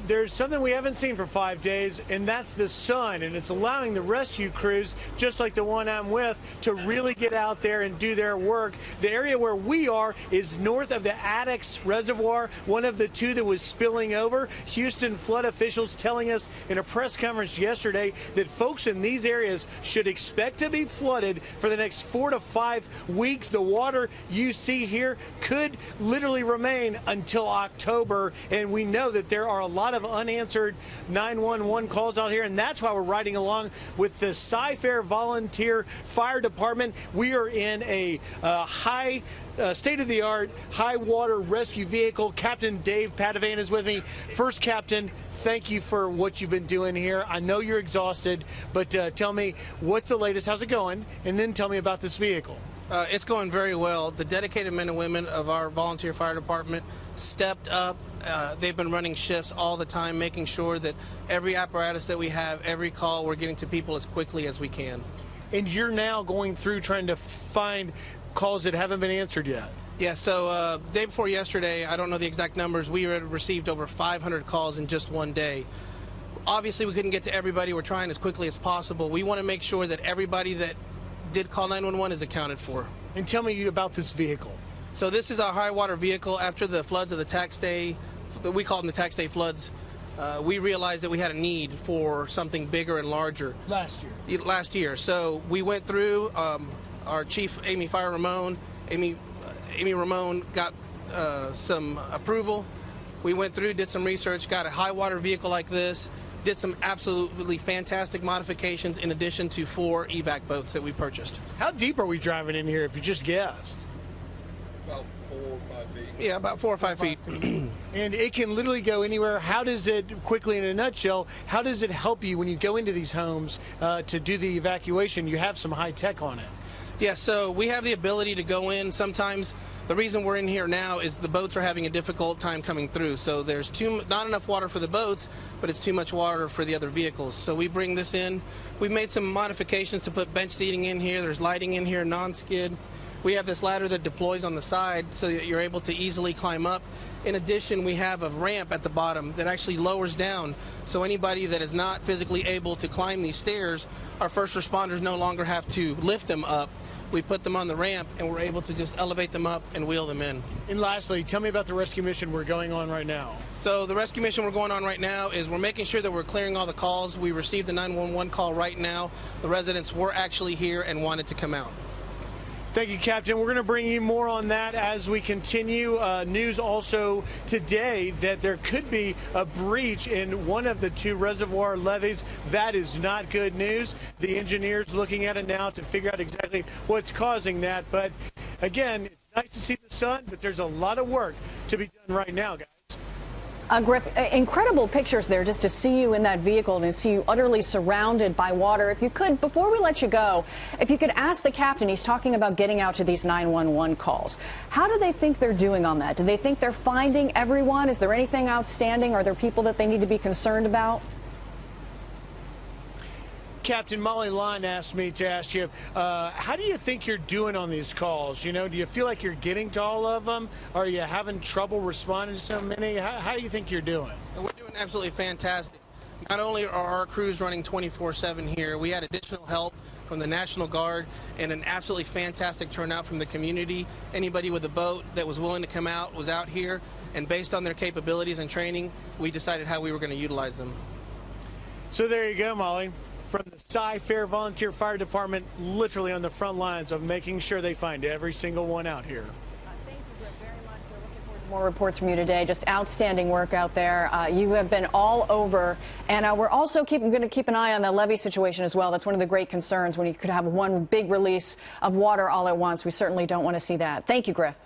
There's something we haven't seen for 5 days, and that's the sun, and it's allowing the rescue crews, just like the one I'm with, to really get out there and do their work. The area where we are is north of the Addicks Reservoir, one of the two that was spilling over. Houston flood officials telling us in a press conference yesterday that folks in these areas should expect to be flooded for the next 4 to 5 weeks. The water you see here could literally remain until October, and we know that there are a lot of unanswered 911 calls out here, and that's why we're riding along with the Cy-Fair Volunteer Fire Department. We are in a state-of-the-art high water rescue vehicle. Captain Dave Padavan is with me. First, Captain, thank you for what you've been doing here. I know you're exhausted, but tell me, what's the latest? How's it going? And then tell me about this vehicle. It's going very well. The dedicated men and women of our volunteer fire department stepped up. They've been running shifts all the time, making sure that every apparatus that we have, every call, we're getting to people as quickly as we can. And you're now going through trying to find calls that haven't been answered yet. Yeah, so day before yesterday, I don't know the exact numbers, we had received over 500 calls in just one day. Obviously, we couldn't get to everybody. We're trying as quickly as possible. We want to make sure that everybody that did call 911 is accounted for. And tell me about this vehicle. So this is our high water vehicle. After the floods of the tax day, we call them the tax day floods, we realized that we had a need for something bigger and larger. Last year. So we went through, our chief, Amy Ramon, got some approval. We went through, did some research, got a high water vehicle like this, did some absolutely fantastic modifications in addition to 4 evac boats that we purchased. How deep are we driving in here, if you just guessed? About 4 or 5 feet. Yeah, about 4 or 5 feet. And it can literally go anywhere. How does it, quickly in a nutshell, how does it help you when you go into these homes to do the evacuation? You have some high tech on it. Yeah, so we have the ability to go in. Sometimes the reason we're in here now is the boats are having a difficult time coming through. So there's not enough water for the boats, but it's too much water for the other vehicles. So we bring this in. We've made some modifications to put bench seating in here. There's lighting in here, non-skid. We have this ladder that deploys on the side so that you're able to easily climb up. In addition, we have a ramp at the bottom that actually lowers down, so anybody that is not physically able to climb these stairs, our first responders no longer have to lift them up. We put them on the ramp, and we're able to just elevate them up and wheel them in. And lastly, tell me about the rescue mission we're going on right now. So the rescue mission we're going on right now is we're making sure that we're clearing all the calls. We received a 911 call right now. The residents were actually here and wanted to come out. Thank you, Captain. We're going to bring you more on that as we continue. News also today that there could be a breach in one of the 2 reservoir levees. That is not good news. The engineers looking at it now to figure out exactly what's causing that. But again, it's nice to see the sun, but there's a lot of work to be done right now, guys. Griff, incredible pictures there just to see you in that vehicle and see you utterly surrounded by water. If you could, before we let you go, if you could ask the captain, he's talking about getting out to these 911 calls. How do they think they're doing on that? Do they think they're finding everyone? Is there anything outstanding? Are there people that they need to be concerned about? Captain, Molly Lyon asked me to ask you, how do you think you're doing on these calls? You know, do you feel like you're getting to all of them? Are you having trouble responding to so many? How do you think you're doing? We're doing absolutely fantastic. Not only are our crews running 24/7 here, we had additional help from the National Guard and an absolutely fantastic turnout from the community. Anybody with a boat that was willing to come out was out here, and based on their capabilities and training, we decided how we were going to utilize them. So there you go, Molly. From the Cy-Fair Volunteer Fire Department, literally on the front lines of making sure they find every single one out here. Thank you, Griff, very much. We're looking forward to more reports from you today. Just outstanding work out there. You have been all over, and we're also going to keep an eye on the levee situation as well. That's one of the great concerns when you could have one big release of water all at once. We certainly don't want to see that. Thank you, Griff.